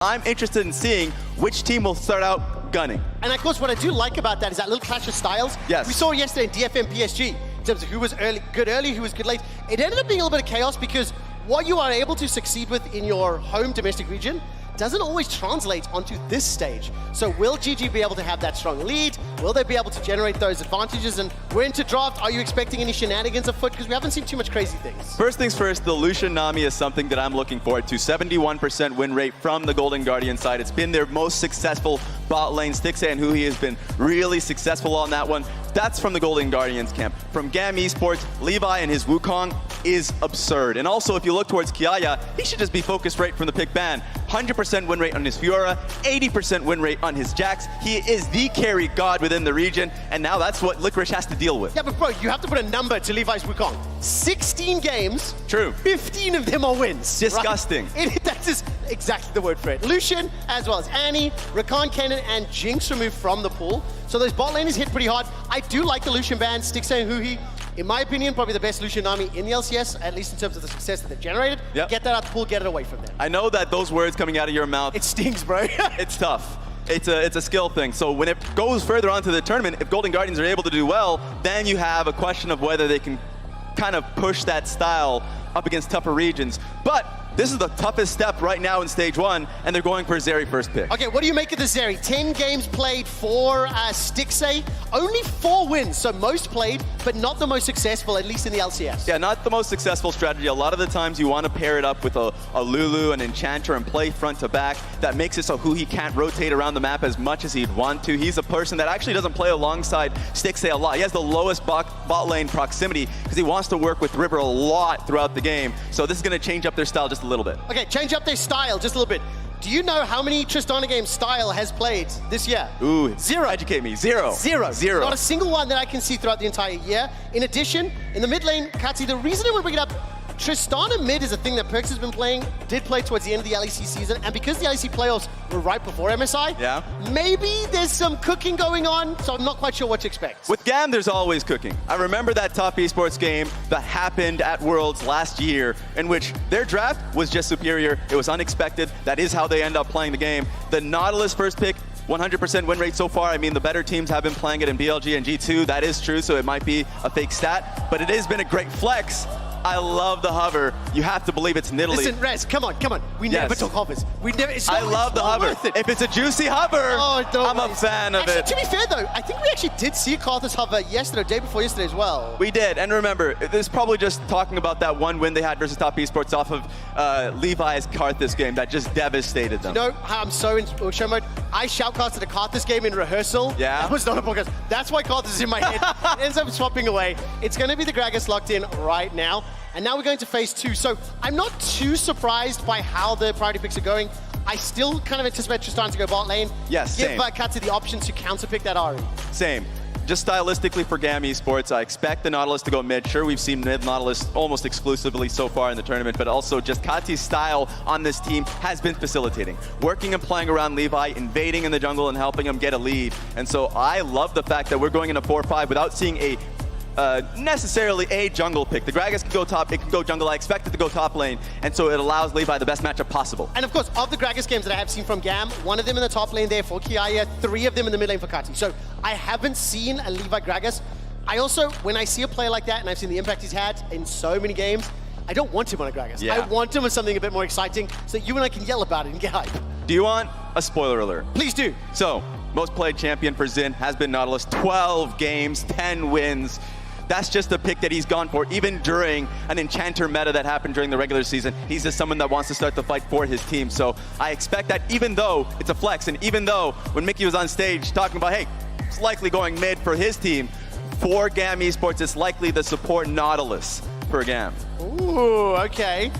I'm interested in seeing which team will start out gunning. And of course, what I do like about that is that little clash of styles. Yes. We saw yesterday in DFM PSG, in terms of who was good early, who was good late. It ended up being a little bit of chaos because what you are able to succeed with in your home domestic region doesn't always translate onto this stage. So will GG be able to have that strong lead? Will they be able to generate those advantages? And we're into draft. Are you expecting any shenanigans afoot? Because we haven't seen too much crazy things. First things first, the Lucian Nami is something that I'm looking forward to. 71% win rate from the Golden Guardian side. It's been their most successful bot lane. Stixay and Huhi has been really successful on that one. That's from the Golden Guardians camp. From GAM Esports, Levi and his Wukong is absurd. And also, if you look towards Kiaya, he should just be focused right from the pick ban. 100% win rate on his Fiora, 80% win rate on his Jax. He is the carry god within the region, and now that's what Licorice has to deal with. Yeah, but bro, you have to put a number to Levi's Wukong. 16 games. True. 15 of them are wins. Disgusting. Right? That is exactly the word for it. Lucian, as well as Annie, Rakan, Kennen, and Jinx removed from the pool. So those bot laners hit pretty hard. I do like the Lucian ban, Stixay and Huhi. In my opinion, probably the best Lucian Nami in the LCS, at least in terms of the success that they've generated. Yep. Get that out the pool, get it away from them. I know that those words coming out of your mouth, It stings, bro. it's tough. It's a skill thing. So when it goes further onto the tournament, if Golden Guardians are able to do well, then you have a question of whether they can kind of push that style up against tougher regions. But this is the toughest step right now in stage one, and they're going for Zeri first pick. Okay, what do you make of the Zeri? 10 games played for Stixay, only 4 wins, so most played, but not the most successful, at least in the LCS. Yeah, not the most successful strategy. A lot of the times you want to pair it up with a Lulu, an Enchanter, and play front to back. That makes it so Huhi can't rotate around the map as much as he'd want to. He's a person that actually doesn't play alongside Stixay a lot. He has the lowest bot lane proximity because he wants to work with River a lot throughout the game. So this is going to change up their style just a little bit. Okay, change up their style just a little bit. Do you know how many Tristana games Style has played this year? Ooh, 0. Educate me. 0. 0. 0. Not a single one that I can see throughout the entire year. In addition, in the mid lane, Katsi, the reason I want to bring it up, Tristana mid is a thing that Perkz has been playing, did play towards the end of the LEC season, and because the LEC playoffs were right before MSI, yeah, maybe there's some cooking going on, so I'm not quite sure what to expect. With GAM, there's always cooking. I remember that top esports game that happened at Worlds last year, in which their draft was just superior. It was unexpected. That is how they end up playing the game. The Nautilus first pick, 100% win rate so far. I mean, the better teams have been playing it in BLG and G2. That is true, so it might be a fake stat, but it has been a great flex. I love the hover. You have to believe it's Nidalee. Listen, Rez, come on. We never talk hovers. We never. I love the hover. If it's a juicy hover, I'm a fan of it. To be fair, though, I think we actually did see a Karthus hover yesterday, day before yesterday as well. We did, and remember, this is probably just talking about that one win they had versus Top Esports off of Levi's Karthus game that just devastated them. You know how I'm so in show mode? I shoutcasted a Karthus game in rehearsal. Yeah? That was not a podcast. That's why Karthus is in my head. It ends up swapping away. It's going to be the Gragas locked in right now. And now we're going to phase 2. So I'm not too surprised by how the priority picks are going. I still kind of anticipate Tristana to go bot lane. Yes, Give same. Katsu the option to counterpick that Ahri. Same. Just stylistically for GAM Esports, I expect the Nautilus to go mid. Sure, we've seen mid Nautilus almost exclusively so far in the tournament, but also just Kati's style on this team has been facilitating. Working and playing around Levi, invading in the jungle and helping him get a lead. And so I love the fact that we're going into 4-5 without seeing a necessarily a jungle pick. The Gragas can go top, it can go jungle. I expect it to go top lane, and so it allows Levi the best matchup possible. And of course, of the Gragas games that I have seen from GAM, 1 of them in the top lane there for Kiaya, 3 of them in the mid lane for Kati. So I haven't seen a Levi Gragas. I also, when I see a player like that, and I've seen the impact he's had in so many games, I don't want him on a Gragas. Yeah. I want him with something a bit more exciting so that you and I can yell about it and get hype. Do you want a spoiler alert? Please do. So, most played champion for Xin has been Nautilus. 12 games, 10 wins. That's just a pick that he's gone for, even during an Enchanter meta that happened during the regular season. He's just someone that wants to start the fight for his team. So I expect that even though it's a flex, and even though when Mickey was on stage talking about, hey, it's likely going mid for his team, for GAM Esports, it's likely the support Nautilus for GAM. Ooh, okay.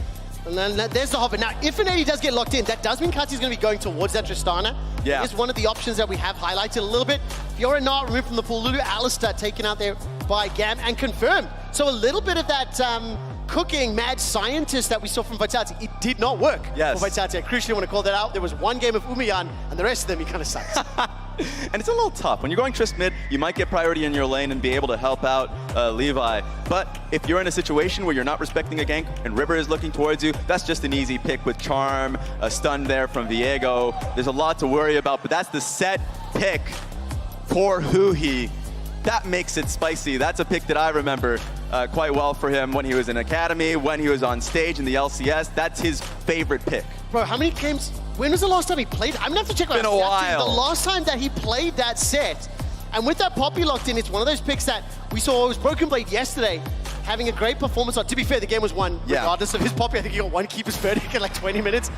And then there's the hover. Now, if an AD does get locked in, that does mean Kati's going to be going towards that Tristana. Yeah. It's one of the options that we have highlighted a little bit. Fiora not removed from the pool. Lulu Alistar taken out there by GAM and confirmed. So a little bit of that cooking mad scientist that we saw from Vitality, it did not work Yes. for Vitality. I crucially want to call that out. There was one game of Umiyan, and the rest of them, he kind of sucks. And it's a little tough. When you're going Trist mid, you might get priority in your lane and be able to help out Levi. But if you're in a situation where you're not respecting a gank and River is looking towards you, that's just an easy pick with Charm, a stun there from Viego. There's a lot to worry about, but that's the set pick for Huhi. That makes it spicy. That's a pick that I remember quite well for him when he was in Academy, when he was on stage in the LCS. That's his favorite pick. Bro, how many games? When was the last time he played? I'm gonna have to check. Been a while. The last time that he played that set, and with that Poppy locked in, it's one of those picks that we saw. It was Broken Blade yesterday, having a great performance. To be fair, the game was won regardless of his Poppy. I think he got one keeper's verdict in like 20 minutes.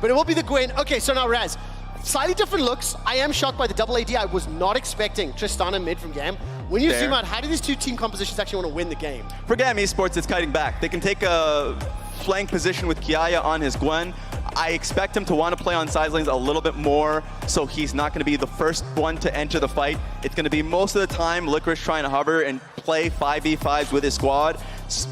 But it will be the Gwen. Okay, so now Raz. Slightly different looks. I am shocked by the double AD. I was not expecting Tristana mid from GAM. When you zoom out, how do these two team compositions actually want to win the game? For GAM Esports, it's kiting back. They can take a flank position with Kiaya on his Gwen. I expect him to want to play on side lanes a little bit more, so he's not going to be the first one to enter the fight. It's going to be most of the time Licorice trying to hover and play 5v5s with his squad.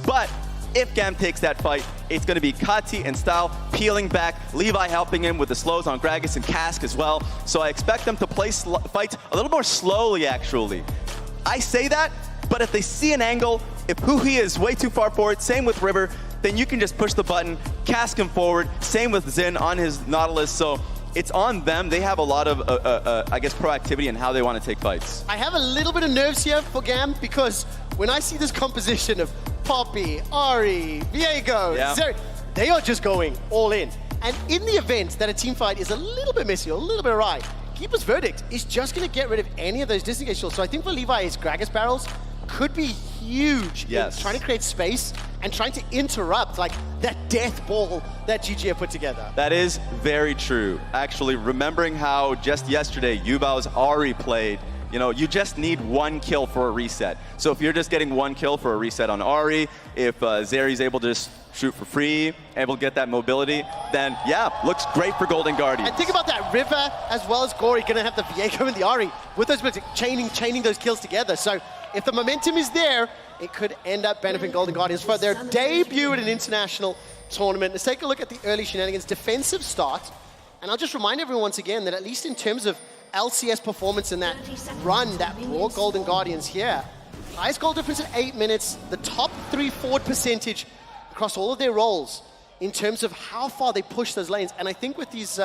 But if GAM takes that fight, it's going to be Kati and Style peeling back, Levi helping him with the slows on Gragas and Cask as well. So I expect them to play fights a little more slowly, actually. I say that, but if they see an angle, if Huhi is way too far forward, same with River, then you can just push the button, cast him forward. Same with Zin on his Nautilus. So it's on them. They have a lot of, I guess, proactivity in how they want to take fights. I have a little bit of nerves here for GAM because when I see this composition of Poppy, Ari, Viego, Zeri, they are just going all in. And in the event that a team fight is a little bit messy or a little bit awry, Keeper's Verdict is just going to get rid of any of those disengage shields. So I think for Levi, his Gragas barrels could be huge in trying to create space and trying to interrupt like that death ball that GG have put together. That is very true. Actually, remembering how just yesterday Yubao's Ari played, you know, you just need one kill for a reset. So if you're just getting one kill for a reset on Ari, if Zeri's able to just shoot for free, able to get that mobility, then yeah, looks great for Golden Guardians. And think about that, River as well as Gory gonna have the Viego and the Ari with those chaining those kills together. So if the momentum is there, it could end up benefiting Golden Guardians for their debut at an international tournament. Let's take a look at the early shenanigans. Defensive start. And I'll just remind everyone once again that at least in terms of LCS performance in that run that brought Golden Guardians here, highest goal difference in 8 minutes, the top 3 forward percentage across all of their roles in terms of how far they push those lanes. And I think with these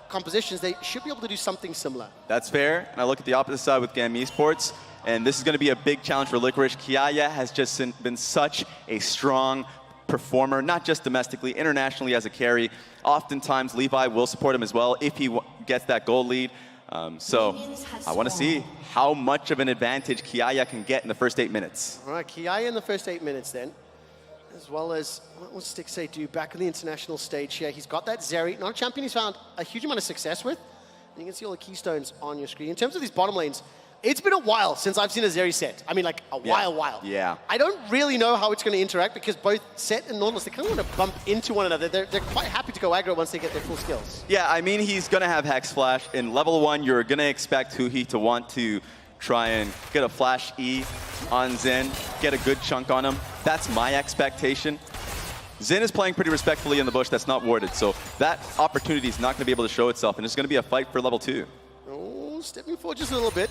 compositions, they should be able to do something similar. That's fair. And I look at the opposite side with GAM Esports, and this is going to be a big challenge for Licorice. Kiaya has just been such a strong performer, not just domestically, internationally as a carry. Oftentimes, Levi will support him as well if he gets that goal lead. So I want to see how much of an advantage Kiaya can get in the first 8 minutes. All right, Kiaya in the first 8 minutes then, as well as what will Stixxay do back on the international stage here. He's got that Zeri, not a champion he's found a huge amount of success with. And you can see all the keystones on your screen. In terms of these bottom lanes, it's been a while since I've seen a Zeri set. I mean, like a while. Yeah. I don't really know how it's going to interact because both Set and Nautilus, they kind of want to bump into one another. They're quite happy to go aggro once they get their full skills. Yeah, I mean, he's going to have Hex Flash. In level 1, you're going to expect Huhi to want to try and get a Flash E on Zen, get a good chunk on him. That's my expectation. Zen is playing pretty respectfully in the bush. That's not warded, so that opportunity is not going to be able to show itself, and it's going to be a fight for level 2. Oh, stepping forward just a little bit.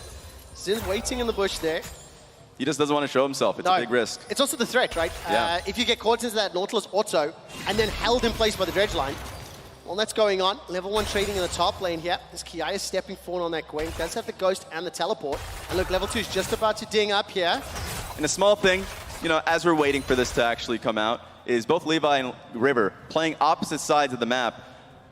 Zen's waiting in the bush there. He just doesn't want to show himself. It's a big risk. It's also the threat, right? Yeah. If you get caught into that Nautilus auto and then held in place by the dredge line, well, that's going on. Level 1 trading in the top lane here. This Kiaya is stepping forward on that Gwen. Does have the Ghost and the Teleport. And look, level 2 is just about to ding up here. And a small thing, you know, as we're waiting for this to actually come out, is both Levi and River playing opposite sides of the map.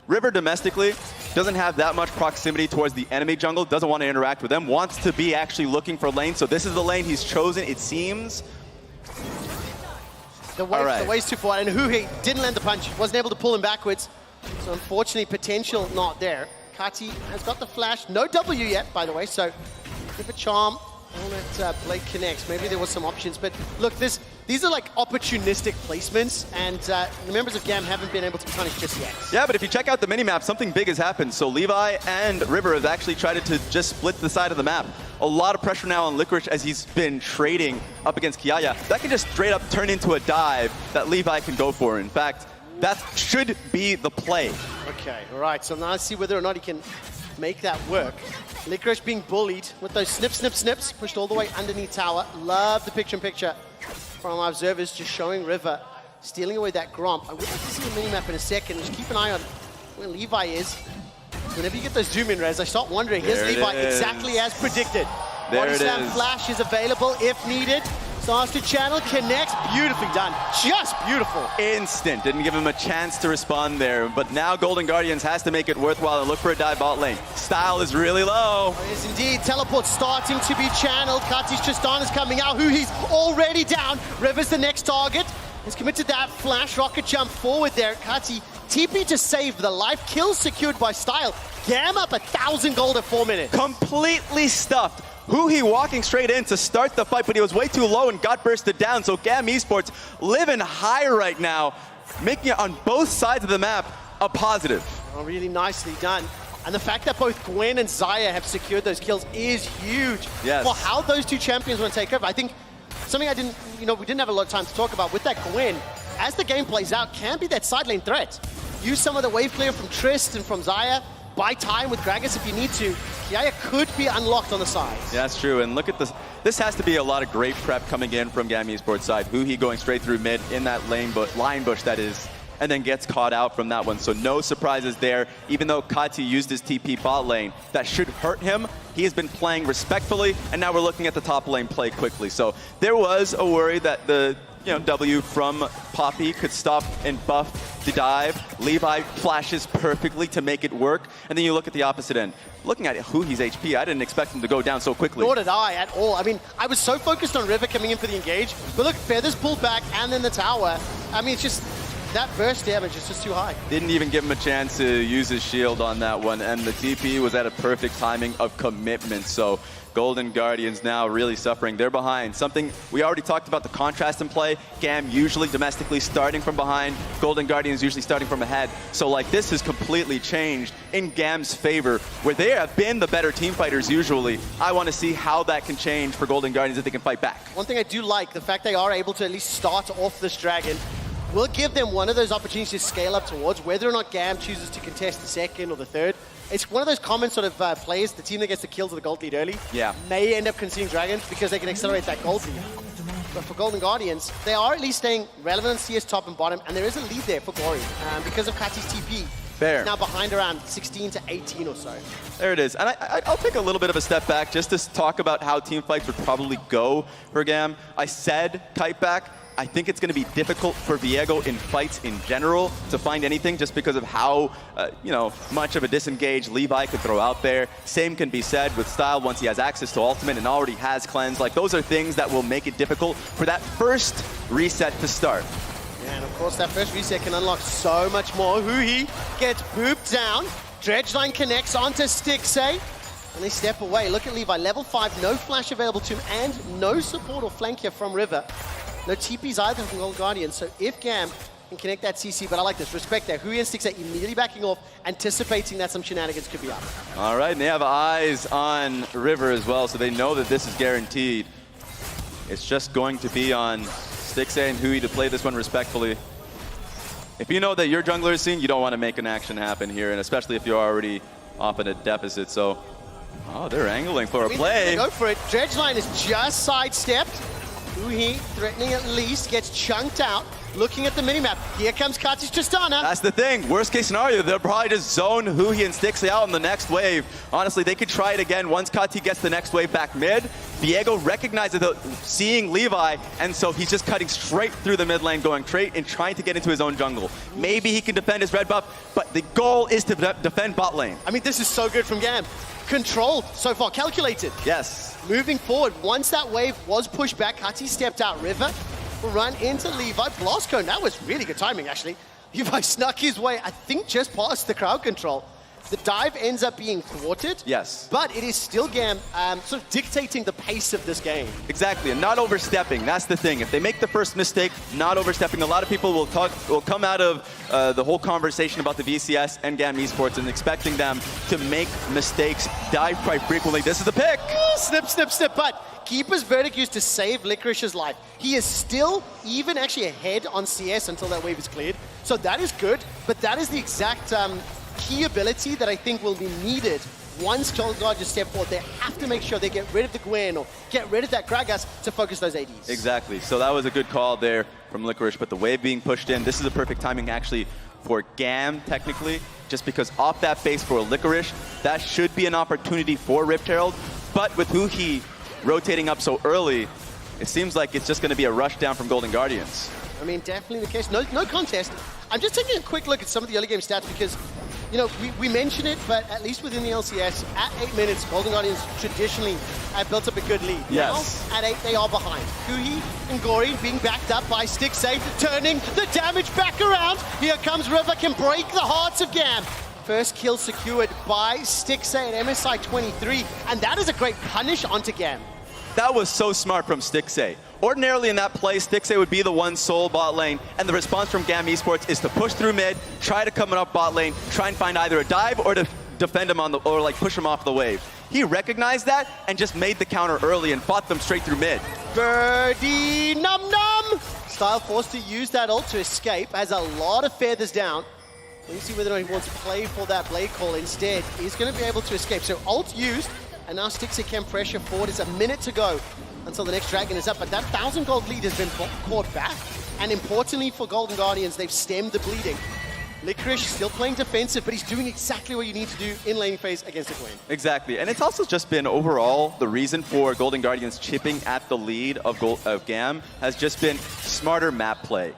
River domestically doesn't have that much proximity towards the enemy jungle, doesn't want to interact with them, wants to be actually looking for lane. So this is the lane he's chosen, it seems. The way's too far, and Huhi didn't land the punch, wasn't able to pull him backwards. So unfortunately, potential not there. Kati has got the flash, no W yet, by the way, so give a charm. I'll let Blake connects. Maybe there was some options, but look, this these are like opportunistic placements, and the members of GAM haven't been able to be punished just yet. Yeah, but if you check out the minimap, something big has happened. So Levi and River have actually tried to just split the side of the map. A lot of pressure now on Licorice as he's been trading up against Kiaya. That can just straight up turn into a dive that Levi can go for. In fact, that should be the play. Okay, all right, so now let's see whether or not he can make that work. Licorice being bullied with those snips, pushed all the way underneath tower. Love the picture-in-picture from our observers, just showing River stealing away that Gromp. I would like to see a minimap in a second. Just keep an eye on where Levi is. Whenever you get those zoom-in res, I start wondering, here's Levi exactly as predicted. Body slam flash is available if needed. Starts to channel, connects, beautifully done. Just beautiful. Instant, didn't give him a chance to respond there, but now Golden Guardians has to make it worthwhile and look for a dive bot lane. Style is really low. Oh, yes, indeed. Teleport starting to be channeled. Kati's Tristan is coming out, who he's already down. River's the next target. He's committed that flash rocket jump forward there. Kati, TP to save the life. Kill secured by Style. GAM up 1,000 gold at 4 minutes. Completely stuffed. Huhi walking straight in to start the fight, but he was way too low and got bursted down. So GAM Esports living high right now, making it on both sides of the map a positive. Oh, really nicely done. And the fact that both Gwen and Xayah have secured those kills is huge. Yes. For how those two champions want to take over. I think something we didn't have a lot of time to talk about with that Gwen, as the game plays out, can be that side lane threat. Use some of the wave clear from Trist and from Xayah. Buy time with Gragas if you need to. Kiaya could be unlocked on the side. Yeah, that's true. And look at this. This has to be a lot of great prep coming in from GAM Esports side. Huhi going straight through mid in that line bush that is, and then gets caught out from that one. So no surprises there. Even though Kati used his TP bot lane, that should hurt him. He has been playing respectfully, and now we're looking at the top lane play quickly. So there was a worry that the W from Poppy could stop and buff the dive. Levi flashes perfectly to make it work. And then you look at the opposite end. Looking at Huhi's HP, I didn't expect him to go down so quickly. Nor did I at all. I mean, I was so focused on River coming in for the engage. But look, Feathers pulled back and then the tower. I mean, it's just that burst damage is just too high. Didn't even give him a chance to use his shield on that one. And the TP was at a perfect timing of commitment. So Golden Guardians now really suffering. They're behind. Something we already talked about, the contrast in play. GAM usually domestically starting from behind. Golden Guardians usually starting from ahead. So like this has completely changed in GAM's favor, where they have been the better team fighters usually. I want to see how that can change for Golden Guardians if they can fight back. One thing I do like, the fact they are able to at least start off this dragon, will give them one of those opportunities to scale up towards, whether or not GAM chooses to contest the second or the third. It's one of those common sort of plays, the team that gets the kills of the gold lead early may end up conceding dragons because they can accelerate that gold lead. But for Golden Guardians, they are at least staying relevant on CS top and bottom, and there is a lead there for Glory because of Kati's TP. Fair. Now behind around 16 to 18 or so. There it is. And I'll take a little bit of a step back just to talk about how team fights would probably go for GAM. I said kite back. I think it's going to be difficult for Viego in fights in general to find anything just because of how, much of a disengage Levi could throw out there. Same can be said with Style once he has access to ultimate and already has cleanse. Like, those are things that will make it difficult for that first reset to start. And of course, that first reset can unlock so much more. Huhi gets booped down. Dredgeline connects onto Stixay. And they step away. Look at Levi, level 5, no flash available to him, and no support or flank here from River. No TPs either from Gold Guardian, so if GAM can connect that CC, but I like this, respect there. Huhi and Stixay immediately backing off, anticipating that some shenanigans could be up. All right, and they have eyes on River as well, so they know that this is guaranteed. It's just going to be on Stixay and Huhi to play this one respectfully. If you know that your jungler is seen, you don't want to make an action happen here, and especially if you're already off in a deficit, so... Oh, they're angling for a play. Go for it. Dredgeline is just sidestepped. Huhi, threatening at least, gets chunked out. Looking at the minimap. Here comes Kati's Tristana. That's the thing. Worst case scenario, they'll probably just zone Huhi and Stixay out on the next wave. Honestly, they could try it again once Kati gets the next wave back mid. Viego recognizes seeing Levi, and so he's just cutting straight through the mid lane, going straight and trying to get into his own jungle. Maybe he can defend his red buff, but the goal is to defend bot lane. I mean, this is so good from GAM. Controlled so far, calculated. Yes. Moving forward, once that wave was pushed back, Kati stepped out. River will run into Levi. Blast Cone, that was really good timing, actually. Levi snuck his way, I think, just past the crowd control. The dive ends up being thwarted. Yes. But it is still GAM sort of dictating the pace of this game. Exactly, and not overstepping. That's the thing. If they make the first mistake, not overstepping. A lot of people will come out of the whole conversation about the VCS and GAM Esports and expecting them to make mistakes, dive quite frequently. This is the pick. Snip, snip, snip. But Keeper's verdict used to save Licorice's life. He is still even actually ahead on CS until that wave is cleared. So that is good, but that is the exact key ability that I think will be needed once Golden Guardians step forward. They have to make sure they get rid of the Gwen or get rid of that Gragas to focus those ADs. Exactly. So that was a good call there from Licorice, but the wave being pushed in, this is a perfect timing actually for GAM technically, just because off that base for Licorice, that should be an opportunity for Rift Herald, but with Huhi rotating up so early, it seems like it's just going to be a rush down from Golden Guardians. I mean, definitely the case. No contest. I'm just taking a quick look at some of the early game stats because, you know, we mention it, but at least within the LCS, at 8 minutes, Golden Guardians traditionally have built up a good lead. Yes. Now, at 8, they are behind. Huhi and Gory being backed up by Stixxay, turning the damage back around. Here comes River, can break the hearts of GAM. First kill secured by Stixxay at MSI 23, and that is a great punish onto GAM. That was so smart from Stixxay. Ordinarily in that play, Stixxay would be the one sole bot lane, and the response from GAM Esports is to push through mid, try to come up bot lane, try and find either a dive or to defend him on the, or like push him off the wave. He recognized that and just made the counter early and fought them straight through mid. Birdie num num! Style forced to use that ult to escape, has a lot of feathers down. Let's see whether or not he wants to play for that blade call. Instead, he's going to be able to escape. So ult used, and now Stixxay can pressure forward. It's a minute to go until the next Dragon is up, but that 1,000 gold lead has been caught back. And importantly for Golden Guardians, they've stemmed the bleeding. Licorice still playing defensive, but he's doing exactly what you need to do in laning phase against a Gwen. Exactly, and it's also just been overall the reason for Golden Guardians chipping at the lead of GAM has just been smarter map play.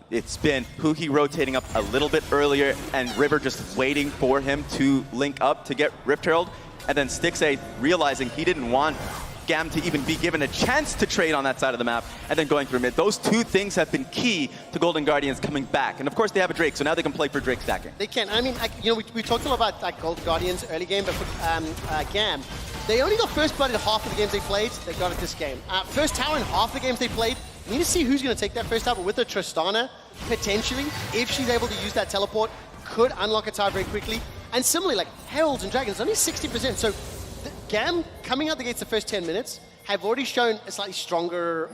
It's been Huhi rotating up a little bit earlier and River just waiting for him to link up to get Rift Herald, and then Stixxay realizing he didn't want GAM to even be given a chance to trade on that side of the map, and then going through mid. Those two things have been key to Golden Guardians coming back. And of course they have a Drake, so now they can play for Drake stacking. They can. I mean, you know, we talked a lot about like Golden Guardians early game, but for GAM, they only got first blood in half of the games they played. They got it this game. First tower in half the games they played. You need to see who's going to take that first tower. But with the Tristana, potentially, if she's able to use that teleport, could unlock a tower very quickly. And similarly, like Heralds and Dragons, only 60%. So GAM coming out the gates the first 10 minutes have already shown a slightly stronger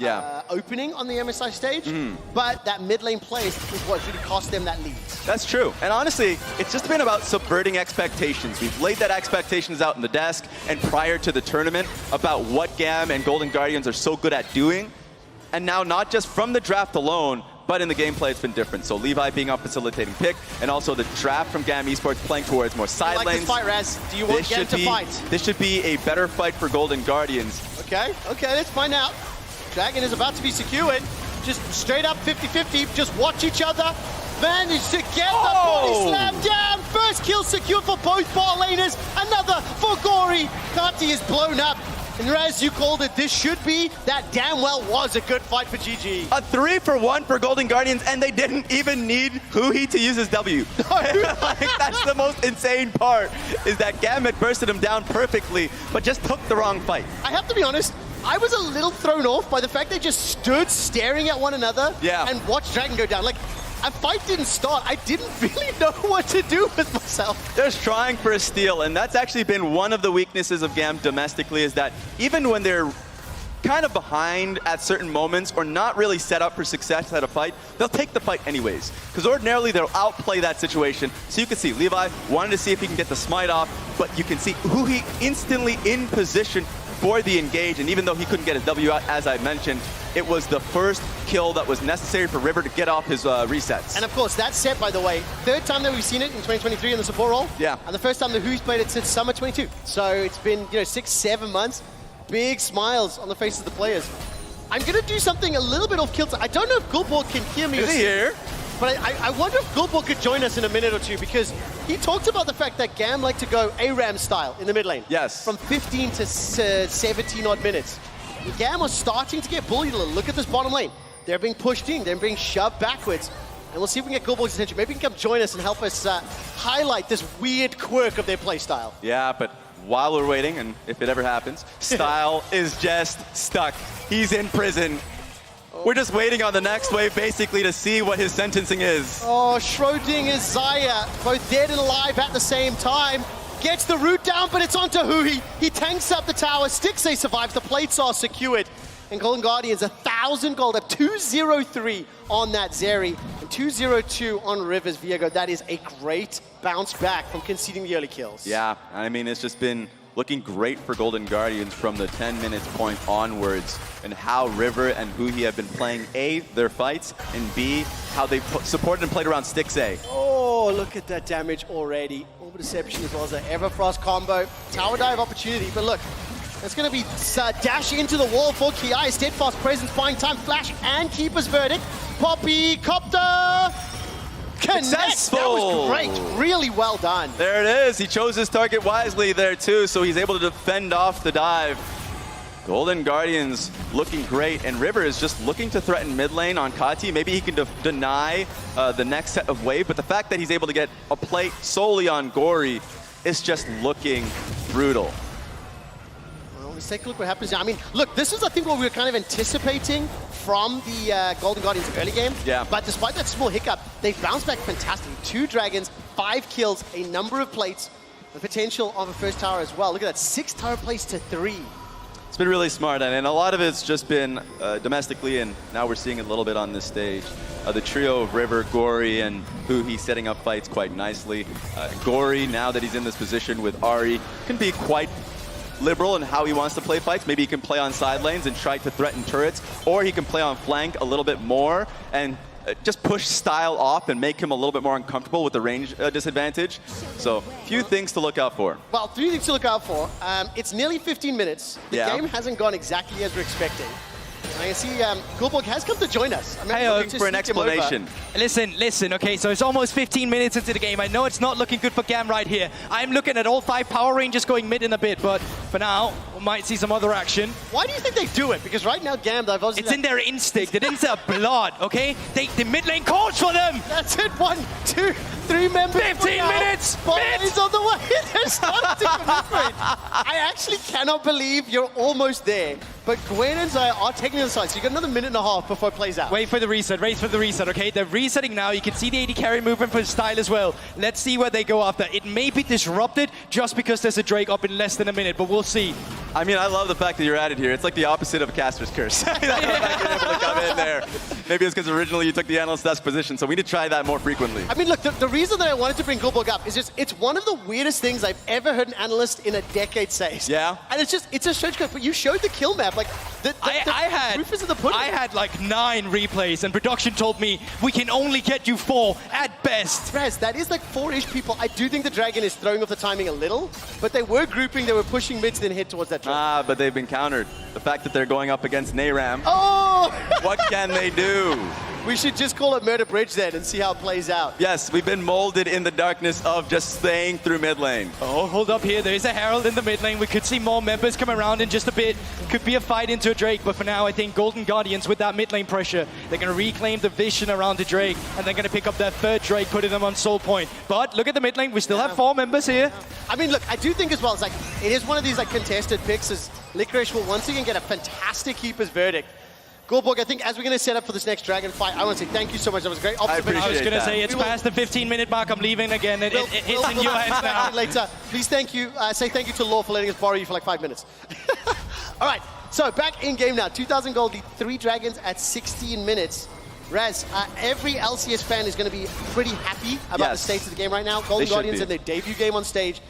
opening on the MSI stage, but that mid lane play is what really cost them that lead. That's true, and honestly, it's just been about subverting expectations. We've laid that expectations out in the desk and prior to the tournament about what GAM and Golden Guardians are so good at doing, and now not just from the draft alone, but in the gameplay it's been different. So Levi being our facilitating pick, and also the draft from GAM Esports playing towards more side lanes. Like this fight, Raz. Do you want GAM to fight? This should be a better fight for Golden Guardians. Okay, let's find out. Dragon is about to be secured. Just straight up 50-50, just watch each other. Managed to get the body slam down. First kill secured for both bot laners. Another for Gory. Kati is blown up. And Raz, you called it. This should be, that damn well was a good fight for GG. A 3-for-1 for Golden Guardians, and they didn't even need Huhi to use his W. Like, that's the most insane part, is that GAM had bursted him down perfectly, but just took the wrong fight. I have to be honest, I was a little thrown off by the fact they just stood staring at one another and watched Dragon go down. Like, a fight didn't start. I didn't really know what to do with myself. They're just trying for a steal, and that's actually been one of the weaknesses of GAM domestically, is that even when they're kind of behind at certain moments or not really set up for success at a fight, they'll take the fight anyways. Because ordinarily they'll outplay that situation. So you can see Levi wanted to see if he can get the smite off, but you can see Huhi instantly in position for the engage, and even though he couldn't get his W out, as I mentioned, it was the first kill that was necessary for River to get off his resets. And of course, that set, by the way, third time that we've seen it in 2023 in the support role. Yeah. And the first time the Who's played it since summer 22. So it's been, 6-7 months. Big smiles on the faces of the players. I'm going to do something a little bit off kilter. I don't know if Gulborg can hear me. Is he here? But I wonder if Gulborg could join us in a minute or two, because he talked about the fact that GAM like to go ARAM style in the mid lane. Yes. From 15 to 17 odd minutes. GAM are starting to get bullied a little. Look at this bottom lane. They're being pushed in. They're being shoved backwards. And we'll see if we can get Goldborg's attention. Maybe he can come join us and help us highlight this weird quirk of their playstyle. Yeah, but while we're waiting, and if it ever happens, Style is just stuck. He's in prison. We're just waiting on the next wave, basically, to see what his sentencing is. Oh, Schrodinger's Zaya, both dead and alive at the same time. Gets the root down, but it's onto Huhi. He tanks up the tower. Stixxay survives. The plates are secured. And Golden Guardians, 1,000 gold up, 203 on that Zeri, and 202 on Rivers Viego. That is a great bounce back from conceding the early kills. Yeah, I mean, it's just been looking great for Golden Guardians from the 10 minutes point onwards, and how River and Huhi have been playing A, their fights, and B, how they supported and played around Stixxay. Oh, look at that damage already. Orb Deception as well as an Everfrost combo. Tower dive opportunity, but look, it's going to be dash into the wall for Ki. Steadfast presence, buying time, flash, and Keeper's Verdict. Poppy, Copter, connect. Successful. That was great. Really well done. There it is. He chose his target wisely there too, so he's able to defend off the dive. Golden Guardians looking great, and River is just looking to threaten mid lane on Kati. Maybe he can deny the next set of wave, but the fact that he's able to get a plate solely on Gory is just looking brutal. Let's take a look what happens now. I mean, look, this is, I think, what we were kind of anticipating from the Golden Guardians early game. Yeah. But despite that small hiccup, they've bounced back fantastically. 2 dragons, 5 kills, a number of plates, the potential of a first tower as well. Look at that, 6 tower plates to 3. It's been really smart, and a lot of it's just been domestically, and now we're seeing it a little bit on this stage. The trio of River, Gory, and Huhi setting up fights quite nicely. Gory, now that he's in this position with Ahri, can be quite liberal in how he wants to play fights. Maybe he can play on side lanes and try to threaten turrets, or he can play on flank a little bit more and just push Style off and make him a little bit more uncomfortable with the range disadvantage. So, few things to look out for. Well, 3 things to look out for. It's nearly 15 minutes. The game hasn't gone exactly as we're expecting. I can see Goldborg has come to join us. For an explanation. Listen, okay, so it's almost 15 minutes into the game. I know it's not looking good for GAM right here. I'm looking at all 5 Power Rangers going mid in a bit, but for now, we might see some other action. Why do you think they do it? Because right now, GAM, they've obviously... It's in their instinct. It is their blood, okay? The mid lane calls for them! That's it. 1, 2, 3 members. 15 minutes! Is on the way. They're starting to commit. I actually cannot believe you're almost there. But Gwen and Zaya are taking the side, so you got another minute and a half before it plays out. Wait for the reset, okay? They're resetting now. You can see the AD carry movement for Style as well. Let's see where they go after. It may be disrupted just because there's a Drake up in less than a minute, but we'll see. I mean, I love the fact that you're at it here. It's like the opposite of a caster's curse. You're able to come in there. Maybe it's because originally you took the analyst desk position, so we need to try that more frequently. I mean, look, the reason that I wanted to bring Goldborg up is just, it's one of the weirdest things I've ever heard an analyst in a decade say. Yeah? And it's a strange curse, but you showed the kill map, like, I had like 9 replays, and production told me we can only get you 4 at best. Raz, that is like 4-ish people. I do think the Dragon is throwing off the timing a little, but they were grouping, they were pushing mid to then head towards that Dragon. But they've been countered. The fact that they're going up against Nayram. Oh! What can they do? We should just call it Murder Bridge then and see how it plays out. Yes, we've been molded in the darkness of just staying through mid lane. Oh, hold up here. There is a Herald in the mid lane. We could see more members come around in just a bit. Could be a fight into a Drake, but for now, I think Golden Guardians with that mid lane pressure, they're going to reclaim the vision around the Drake, and they're going to pick up their 3rd Drake, putting them on soul point. But look at the mid lane. We still have 4 members here. I mean, look, I do think as well, it's like, it is one of these like contested picks as Licorice will once again get a fantastic Keeper's Verdict. Goldborg, I think as we're going to set up for this next Dragon fight, I want to say thank you so much. That was a great observation. I was going to say, it's past the 15-minute mark. I'm leaving again. It's in your hands now. Later. Please say thank you to Law for letting us borrow you for like 5 minutes. All right, so back in game now. 2,000 gold, the 3 Dragons at 16 minutes. Raz, every LCS fan is going to be pretty happy about the state of the game right now. Golden Guardians in their debut game on stage,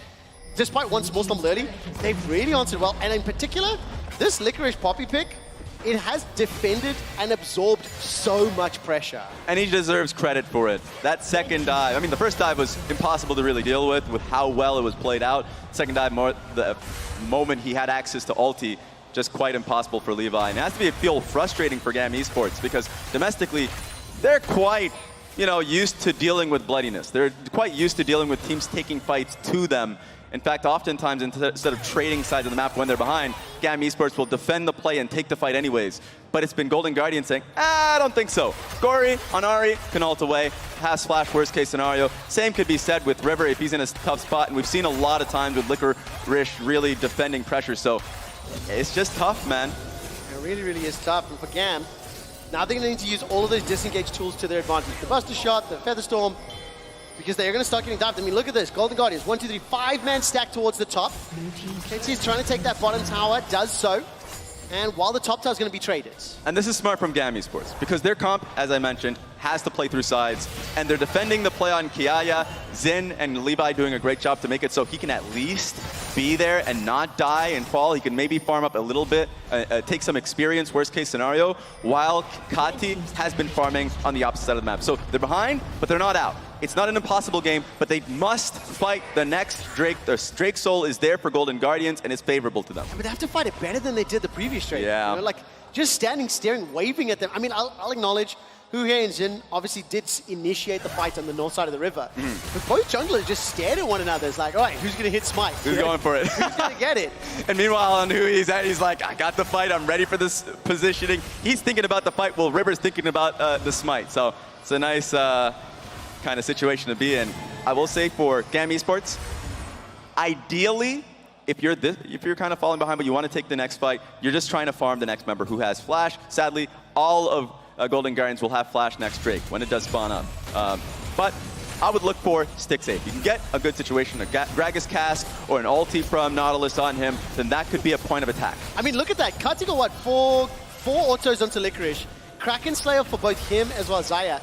despite one small stumble early, they've really answered well. And in particular, this Licorice Poppy pick, it has defended and absorbed so much pressure. And he deserves credit for it. That second dive, I mean, the first dive was impossible to really deal with how well it was played out. Second dive, the moment he had access to ulti, just quite impossible for Levi. And it has to feel frustrating for GAM Esports because domestically, they're quite, used to dealing with bloodiness. They're quite used to dealing with teams taking fights to them In fact, oftentimes, instead of trading sides of the map when they're behind, GAM Esports will defend the play and take the fight anyways. But it's been Golden Guardian saying, I don't think so. Gory on Ari can ult away, has flash, worst case scenario. Same could be said with River if he's in a tough spot, and we've seen a lot of times with Licorice really defending pressure, so it's just tough, man. It really, really is tough. And for GAM, now they're going to need to use all of those disengage tools to their advantage. The Buster Shot, the Feather Storm, because they're going to start getting dived. I mean, look at this. Golden Guardians, 1, 2, 3, 5-man stack towards the top. KT is trying to take that bottom tower, does so. And while the top tower is going to be traded. And this is smart from GAM Esports, because their comp, as I mentioned, has to play through sides, and they're defending the play on Kiaya. Zin and Levi doing a great job to make it so he can at least be there and not die and fall. He can maybe farm up a little bit, take some experience, worst case scenario, while Kati has been farming on the opposite side of the map. So they're behind, but they're not out. It's not an impossible game, but they must fight the next Drake. The Drake Soul is there for Golden Guardians, and it's favorable to them. But they have to fight it better than they did the previous Drake. Yeah. You know, like, just standing, staring, waving at them. I mean, I'll acknowledge Huhe and Jin obviously did initiate the fight on the north side of the river. But both junglers just stared at one another. It's like, all right, who's going to hit Smite? Who's going for it? Who's going to get it? And meanwhile, on who he's at, he's like, I got the fight. I'm ready for this positioning. He's thinking about the fight while River's thinking about the Smite. So it's a nice kind of situation to be in. I will say for GAM Esports, ideally, if you're kind of falling behind but you want to take the next fight, you're just trying to farm the next member who has Flash. Sadly, all of Golden Guardians will have Flash next Drake when it does spawn up. But I would look for stick safe. You can get a good situation, a Gragas cast or an ulti from Nautilus on him, then that could be a point of attack. I mean, look at that. Kati got what, four autos onto Licorice. Kraken Slayer for both him as well as Zaya.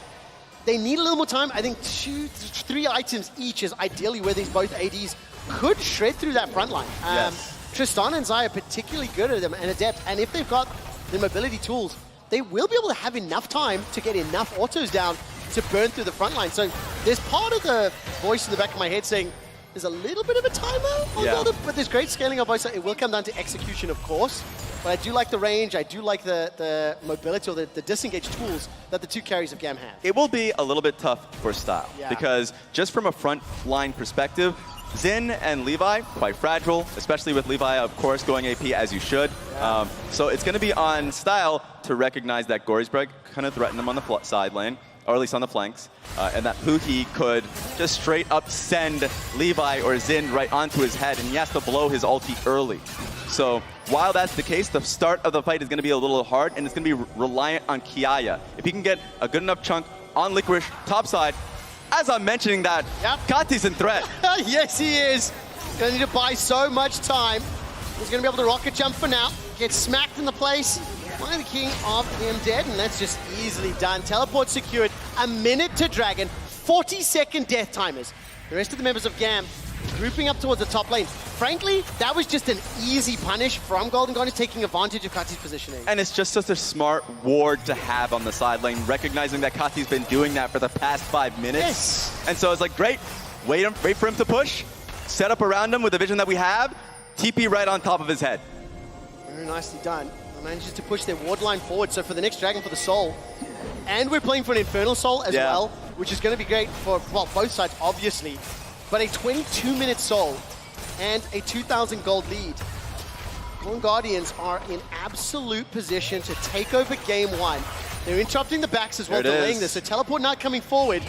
They need a little more time. I think 3 items each is ideally where these both ADs could shred through that front line. Yes. Tristan and Zaya are particularly good at them and adept. And if they've got the mobility tools, they will be able to have enough time to get enough autos down to burn through the front line. So there's part of the voice in the back of my head saying there's a little bit of a timer on Golden, but there's great scaling on both sides. It will come down to execution, of course. But I do like the range, I do like the mobility or the disengage tools that the two carries of GAM have. It will be a little bit tough for style, because just from a front line perspective, Zin and Levi, quite fragile, especially with Levi, of course, going AP as you should. So it's going to be on style to recognize that Gorisbreg kind of threatened them on the side lane, or at least on the flanks, and that Huhi could just straight up send Levi or Zin right onto his head, and he has to blow his ulti early. So while that's the case, the start of the fight is going to be a little hard, and it's going to be reliant on Kiaya. If he can get a good enough chunk on Licorice top side, as I'm mentioning that, Kati's in threat. Yes, he is. Going to need to buy so much time. He's going to be able to rocket jump for now. Get smacked in the place by the King of him dead, and that's just easily done. Teleport secured. A minute to Dragon. 40-second death timers. The rest of the members of GAM grouping up towards the top lane. Frankly, that was just an easy punish from Golden Guardians, taking advantage of Kati's positioning. And it's just such a smart ward to have on the side lane, recognizing that Kati's been doing that for the past 5 minutes. Yes. And so it's like, great, wait for him to push, set up around him with the vision that we have, TP right on top of his head. Very nicely done. Manages to push their ward line forward. So for the next Dragon for the Soul, and we're playing for an Infernal Soul as well, which is going to be great for, well, both sides, obviously. But a 22-minute Soul and a 2,000 gold lead. Golden Guardians are in absolute position to take over game 1. They're interrupting the backs as well, delaying this. So Teleport not coming forward.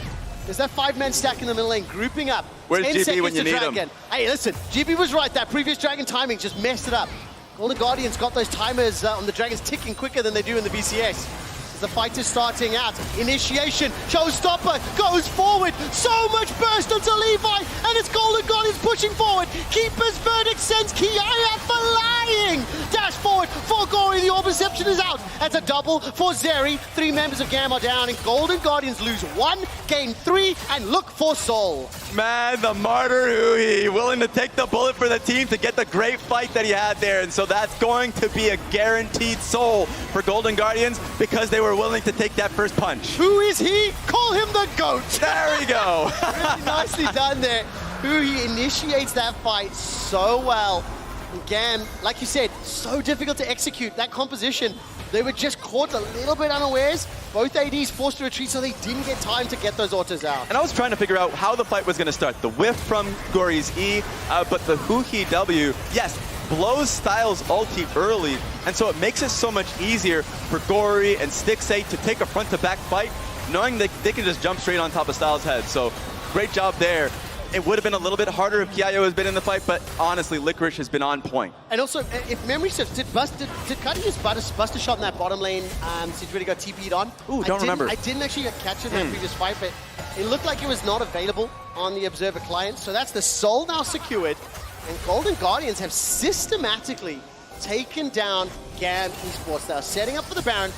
There's that 5-man stack in the middle lane, grouping up. Where's 10 GB seconds when you to need Dragon. him? Hey, listen, GB was right. That previous Dragon timing just messed it up. Golden Guardians got those timers on the Dragons ticking quicker than they do in the BCS. The fight is starting out. Initiation. Showstopper goes forward. So much burst onto Levi. And it's Golden Guardians pushing forward. Keeper's verdict sends Kiaya flying. Dash forward for Gory. The Orb Reception is out. That's a double for Zeri. 3 members of GAM are down. And Golden Guardians lose 1, game 3, and look for Soul. Man, the martyr Hui, willing to take the bullet for the team to get the great fight that he had there. And so that's going to be a guaranteed Soul for Golden Guardians because they were willing to take that first punch. Who is he? Call him the GOAT. There we go. Really nicely done there. Hui initiates that fight so well. And GAM, like you said, so difficult to execute. That composition, they were just caught a little bit unawares. Both ADs forced to retreat, so they didn't get time to get those autos out. And I was trying to figure out how the fight was going to start. The whiff from Gory's E, but the Huhi W, yes, blows Styles' ulti early, and so it makes it so much easier for Gory and Stixate to take a front-to-back fight, knowing that they can just jump straight on top of Styles' head. So great job there. It would have been a little bit harder if Kiayo has been in the fight, but honestly, Licorice has been on point. And also, if memory serves, did Cuddy use Buster shot in that bottom lane since really got TP'd on? Ooh, don't remember. I didn't actually catch it in that previous fight, but it looked like it was not available on the Observer client. So that's the Soul now secured, and Golden Guardians have systematically taken down GAM Esports. They are setting up for the Baron.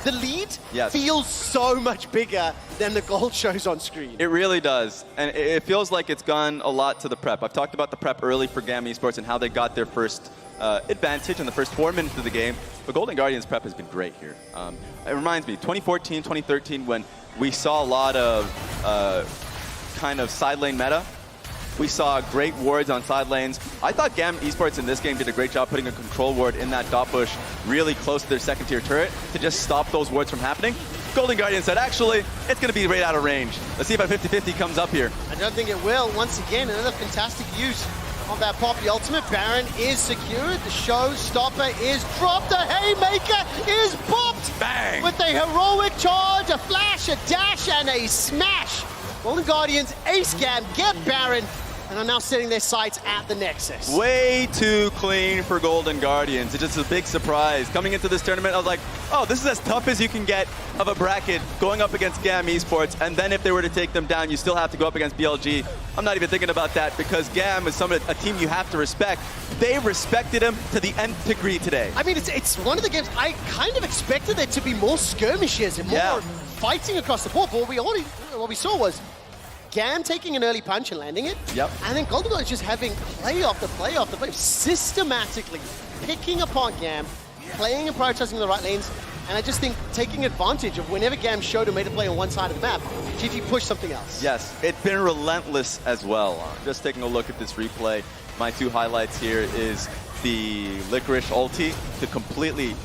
The lead feels so much bigger than the gold shows on screen. It really does, and it feels like it's gone a lot to the prep. I've talked about the prep early for GAM Esports and how they got their first advantage in the first 4 minutes of the game, but Golden Guardians' prep has been great here. It reminds me, 2014, 2013, when we saw a lot of kind of side lane meta. We saw great wards on side lanes. I thought GAM Esports in this game did a great job putting a control ward in that dot bush really close to their second tier turret to just stop those wards from happening. Golden Guardian said, actually, it's going to be right out of range. Let's see if a 50-50 comes up here. I don't think it will. Once again, another fantastic use of that pop. The ultimate Baron is secured. The showstopper is dropped. The haymaker is popped. Bang! With a heroic charge, a flash, a dash, and a smash. Golden Guardians ace GAM, get Baron, and are now setting their sights at the Nexus. Way too clean for Golden Guardians. It's just a big surprise. Coming into this tournament, I was like, oh, this is as tough as you can get of a bracket going up against GAM Esports, and then if they were to take them down, you still have to go up against BLG. I'm not even thinking about that because GAM is a team you have to respect. They respected him to the nth degree today. I mean, it's one of the games I kind of expected there to be more skirmishes and more fighting across the board, but what we saw was GAM taking an early punch and landing it. Yep. And then Golden Guardians just having play after play after play, systematically picking apart GAM, playing and prioritizing the right lanes, and I just think taking advantage of whenever GAM showed a made a play on one side of the map, GG pushed something else. Yes, it's been relentless as well. Just taking a look at this replay, my 2 highlights here is the Licorice ulti to completely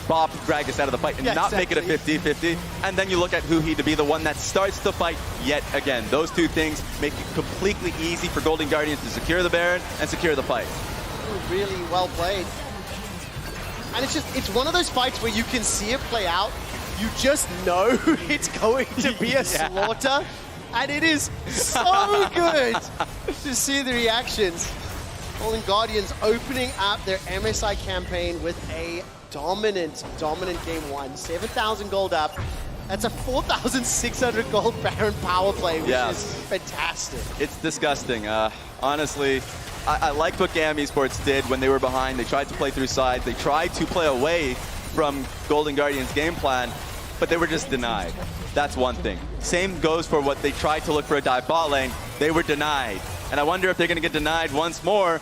bop Gragas out of the fight and not make it a 50-50. And then you look at Huhi to be the one that starts the fight yet again. Those 2 things make it completely easy for Golden Guardians to secure the Baron and secure the fight. Really well played. And it's one of those fights where you can see it play out. You just know it's going to be a slaughter. And it is so good to see the reactions. Golden Guardians opening up their MSI campaign with a dominant game 1. 7,000 gold up. That's a 4,600 gold Baron power play, which is fantastic. It's disgusting. Honestly, I liked what GAM Esports did when they were behind. They tried to play through sides. They tried to play away from Golden Guardians' game plan, but they were just denied. That's one thing. Same goes for what they tried to look for a dive bot lane. They were denied. And I wonder if they're going to get denied once more.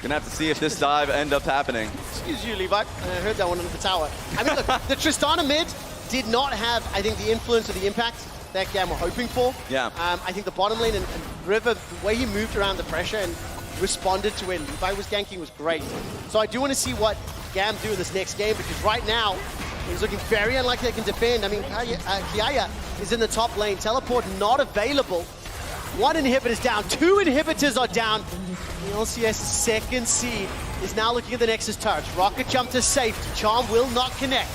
Gonna have to see if this dive ends up happening. Excuse you, Levi. I heard that one under the tower. I mean, look, the Tristana mid did not have, I think, the influence or the impact that GAM were hoping for. Yeah. I think the bottom lane and River, the way he moved around the pressure and responded to where Levi was ganking was great. So I do want to see what GAM do in this next game, because right now, he's looking very unlikely they can defend. I mean, Kiaya is in the top lane. Teleport not available. 1 inhibitor's down, 2 inhibitors are down. The LCS second seed is now looking at the Nexus turret. Rocket jump to safety. Charm will not connect.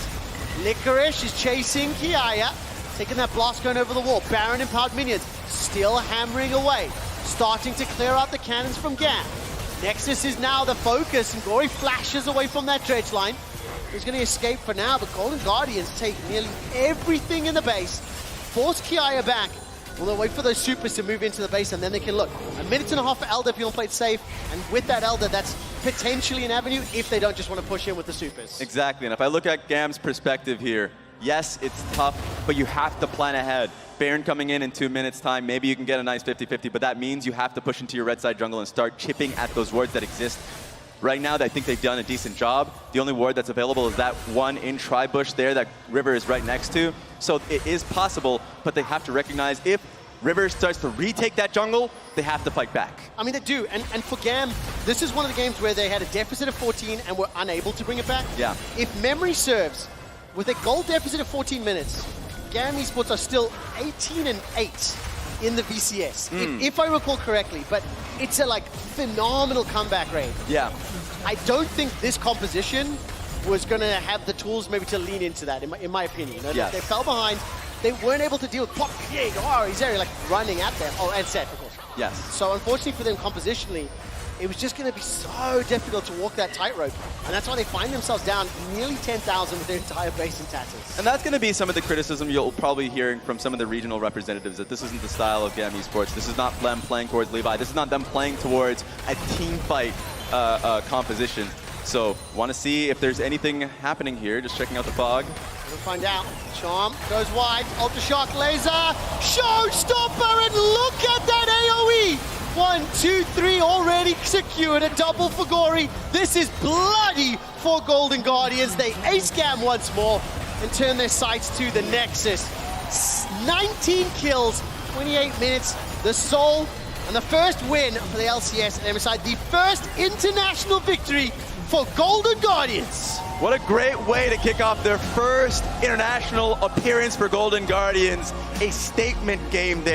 Licorice is chasing Kiaya, taking that blast going over the wall. Baron empowered minions still hammering away, starting to clear out the cannons from GAM. Nexus is now the focus, and Gory flashes away from that dredge line. He's going to escape for now, but Golden Guardians take nearly everything in the base, force Kiaya back. Well, they'll wait for those supers to move into the base, and then they can look. 1.5 minutes for Elder if you want to play it safe, and with that Elder, that's potentially an avenue if they don't just want to push in with the supers. Exactly, and if I look at GAM's perspective here, yes, it's tough, but you have to plan ahead. Baron coming in 2 minutes time, maybe you can get a nice 50-50, but that means you have to push into your red side jungle and start chipping at those wards that exist. Right now, I think they've done a decent job. The only ward that's available is that one in tri-bush there that River is right next to. So it is possible, but they have to recognize if River starts to retake that jungle, they have to fight back. I mean, they do. And for GAM, this is one of the games where they had a deficit of 14 and were unable to bring it back. Yeah. If memory serves, with a goal deficit of 14 minutes, GAM Esports are still 18-8 in the VCS, if I recall correctly. But it's a phenomenal comeback rate. Yeah. I don't think this composition was going to have the tools maybe to lean into that, in my opinion. Yes. They fell behind. They weren't able to deal with Pop. He's there, running at them. Oh, and Set, of course. Yes. So unfortunately for them, compositionally, it was just going to be so difficult to walk that tightrope. And that's why they find themselves down nearly 10,000 with their entire base in tatters. And that's going to be some of the criticism you'll probably hearing from some of the regional representatives, that this isn't the style of GAM Esports. This is not them playing towards Levi. This is not them playing towards a team fight composition. So, want to see if there's anything happening here. Just checking out the fog. We'll find out. Charm goes wide. Ultra Shock Laser. Showstopper, and look at that AoE. 1, 2, 3 already secured. A double for Gory. This is bloody for Golden Guardians. They ace GAM once more and turn their sights to the Nexus. 19 kills, 28 minutes. The Soul, and the first win for the LCS and MSI. The first international victory for Golden Guardians. What a great way to kick off their first international appearance for Golden Guardians. A statement game there.